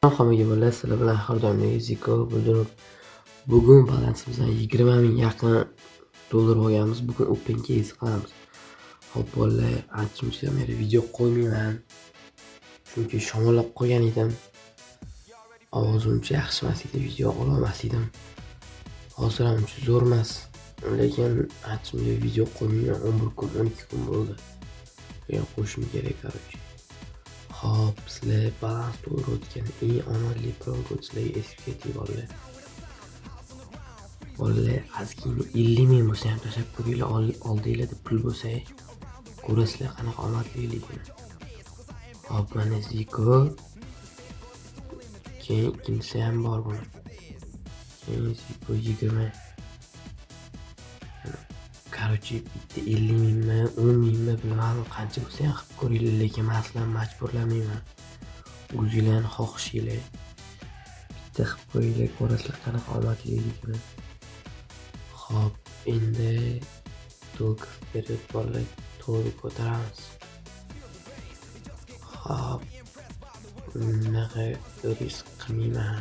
Hammaga bo'ladi, sizlar bilan har doimdagi Ziko Bildirib. Bugun balansimizdan 20 ming yaqin dollar olganmiz. Bugun open case qilamiz. Xo'p, bolalar, ancha meri video qo'ymayman. Chunki shamollab qolgan edim. Ovozim uncha yaxshi emas edi, video ololmas edim. Hozir ham uncha zo'r emas, lekin ancha video qo'ymayman. 11 kun, 12 kun bo'ldi. Yana qo'shim kerak короче. Hop, sizlar balans to'g'ri o'tgan eng omadli program sizlarga esib ketdi bolalar. Bolalar, ozgina 50 ming bo'lsa ham tashlab ko'ringlar, oldinglarda pul bo'lsa, ko'rasizlar qanaqa omadliligini. Hop, mana Ziko. Keyin ikkinchisi ham bor buni. Keyin Ziko 20. Короче, bitta 50 mingmi, 10 mingmi bilmadim qancha bo'lsa ham qilib ko'ringlar, lekin men sizlarni majburlamayman. O'zinglarning xohishinglar. Bitta qilib qo'yinglar, ko'rasizlar qanaqa omadliligini. Hop, endi to'liq berib bolalar to'liq ko'taramiz. Hop, bunaqa risk qilmayman.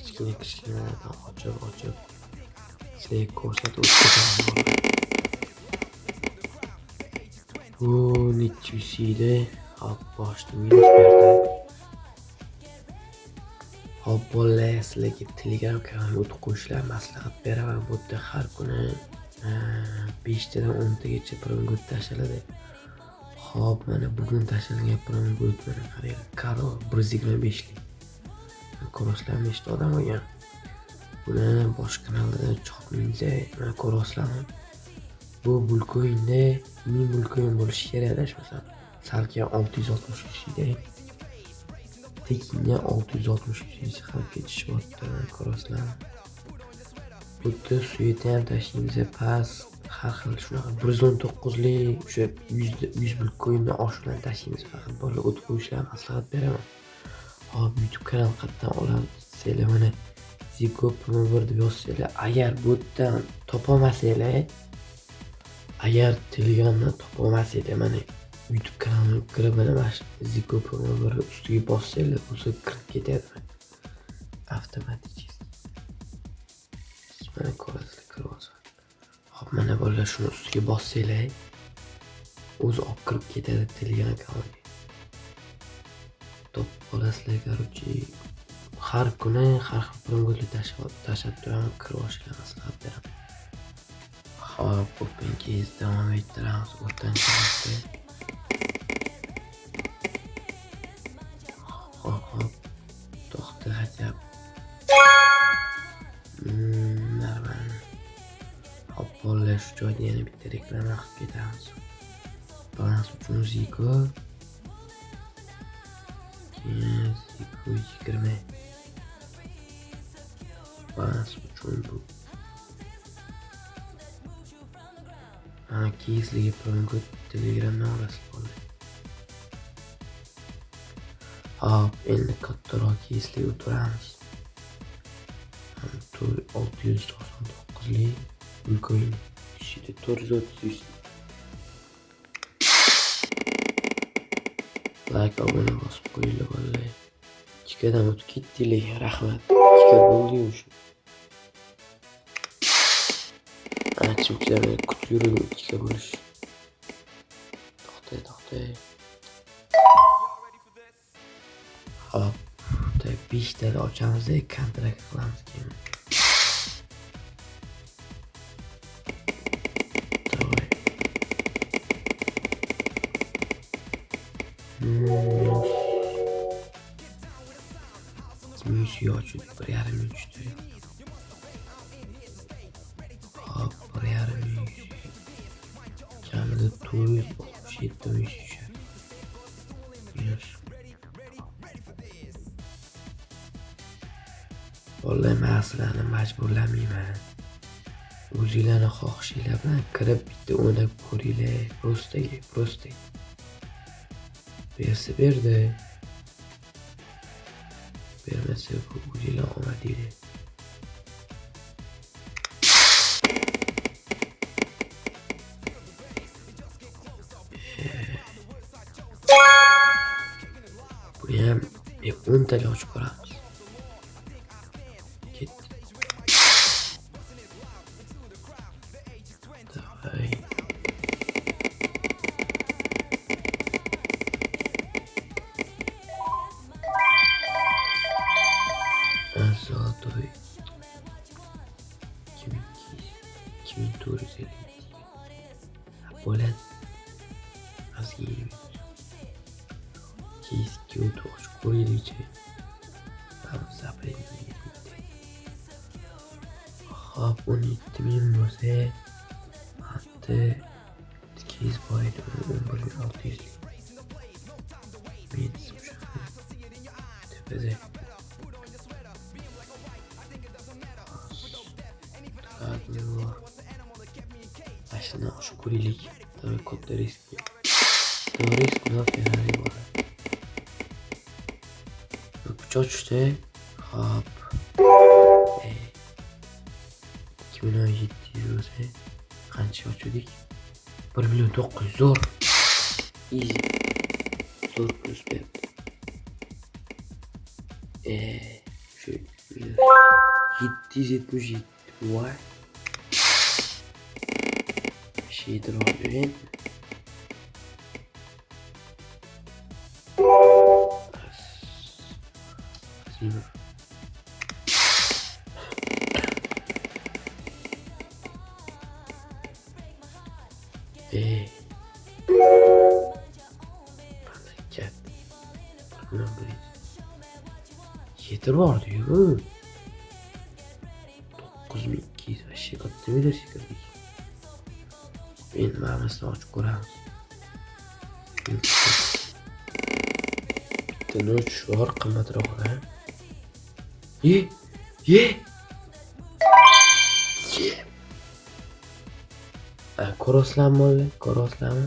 Kichkinalardan ochib sizlarga ko'rsatib o'tkazaman. Bu necha yuzida? Hop, boshda minus berdi. Hop, bolalar, sizlarga Telegram kanaliga o'tib qo'yishlar maslahat beraman. Bu yerda har kuni 5 tadan 10 tagacha program tashlanadi. Hop, mana bugun tashlangan program mana qaranglar. Karo 125 lik. Ko'rasizlarmi, nechta odam olgan? Buni boshqa kanalda chopmaymiz, mana ko'rasizlarmi? Bu bulkoinda 1000 bulkoin bo'lishi kerak adashmasam. Salkam 663 edi. Tekinga 663 qilib ketishyapti, ko'rasizlarmi? Bu yerda suyetni ham tashlaymiz, pas har xil shunaqa 119 lik o'sha 100 bulkoinni oshidan tashlaymiz. Faqat bolalar o'tib qo'yishlarni maslahat beraman. Hop, YouTube kanal qayerdan olasizlar? Mana Ziko Promover deb yozsanglar, agar bu yerdan topolmasanglar, agar Telegramdan topolmasanglar, mana YouTube kanaliga kirib, mana Ziko Promover ustiga bossanglar, o'zi kirib ketadi. Avtomatik. Mana ko'rasizlar, kiryapsiz. Hop, mana bolalar shuni ustiga bossanglar, o'zi olib kirib ketadi Telegram kanaliga. Top olasizlar, короче. Har kuni har xil promolarni tashlab turaman, kirib olishga maslahat beraman. Hop, open case davom ettiramiz. O'rtancha hafta. Hop, to'xta, hajab. Narman. Hop, bolalar, shu joyda yana bitta reklama qilib ketamiz. Balans uchun Ziko. Keyin Ziko 20. Balans uchun bu. Mana keysliga program Telegramdan olasiz bolalar. Hop, endi kattaroq keysliga o'tiramiz. 699 lik bulkoin ichida 430. Like, abone bosib qo'yinglar bolalar. 2 dan o'tib ketdinglar, rahmat. 2 bo'ldi-yu shu. Ancha kutib yurdim 2 bo'lish. To'xta. Hop, 5 tada ochamiz, kontrakt qilamiz keyin. Yo'q, 1,5 ming tushdi. Hop, 1,5 ming. Kamida 467 ming tushadi. Minus. Bolalar, men sizlarni majburlamayman. O'zinglarning xohishinglar bilan kirib bitta o'ynab ko'ringlar. Prosta. Bersa berdi. Bermasa bu o'zinglar omadinglar. Bu ham 10taga ochib ko'ramiz. Ketdi. Davay. Zolotoy. 2450. Bo'ladi. Azgir. Keski o't ochib ko'raylikchi. Zapretni. Hop, 12000 bo'lsa, hatta 200 boyda 11600. Men tepada. Mashina ochib ko'raylik. Davay katta risk. Risk bilan Ferrari bor. Kuchoq tushdi. Hop. 2700 bo'lsa qancha ochdik? 1.900.000 zo'r. Easy. Zo'r plyus berdi. Shu 777 voy. Sheydiroq yetirvordi-yu. 9200 vashi katta video sekirdik. Endi ma'nosini ochib ko'ramiz. Bitta noch bor, qimmatroq-da. Ye. Koroslan bo'ldi, koroslanmi?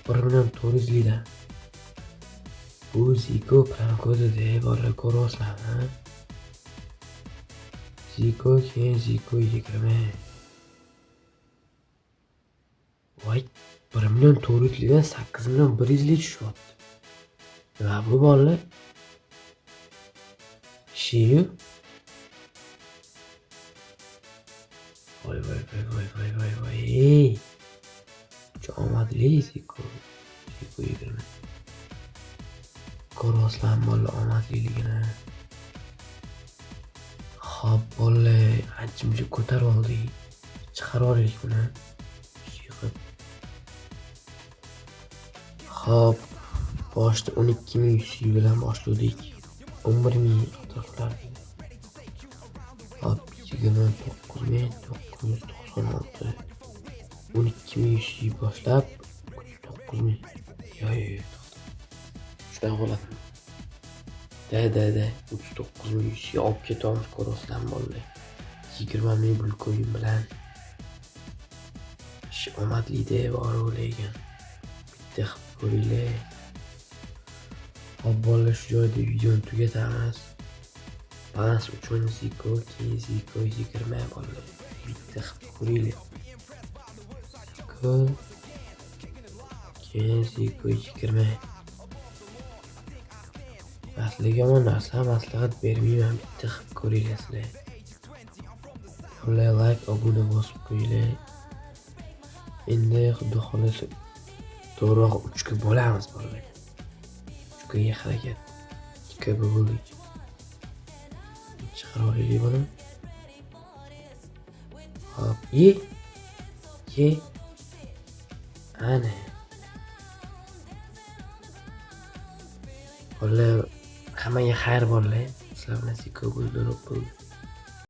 1.400 dan. Bu Zico bilan ko'zida bor koroslanmi? Zico keyin Zico 20. Voy, 1.400 dan 8.100 tushyapti. Nima bu bolalar? Shiyu. Voy. Omadli Zico 20. Koroslan bola omadliligini. Hop bola, ancha ko'tarib oldik. Chiqarib olaylik buni. Siqib. Hop, boshda 12100 bilan boshladik. 11000 atroflarga. Hop, 29996. 12100 boshlab 9000. Yo'q. Shunday bo'ladi. Da 39100 olib ketamiz koroslan bo'ldi. 20000 pul qo'yim bilan. Omadli deb o'ylaygan. Bitta ko'ringlar. Hop bolalar, shu joyda videoni tugatamiz. Balans uchun Zico, keyin Zico 20 bolalar. Bitta ko'ringlar. Zico, keyin Zico 20. Sizlarga yomon narsa maslahat bermayman, bitta ko'ringlar sizlar. Like, obuna bosib qo'yinglar. Endi xudo xolasa to'g'riroq 3 ga bo'lamiz bolalar. 3 ga harakat. 2 ga bo'ldik. Chiqarib olaylik buni. Hop, ye. Ana. Bolalar, hammaga xayr bolalar. Sizlar bilan Zico bo'ldi.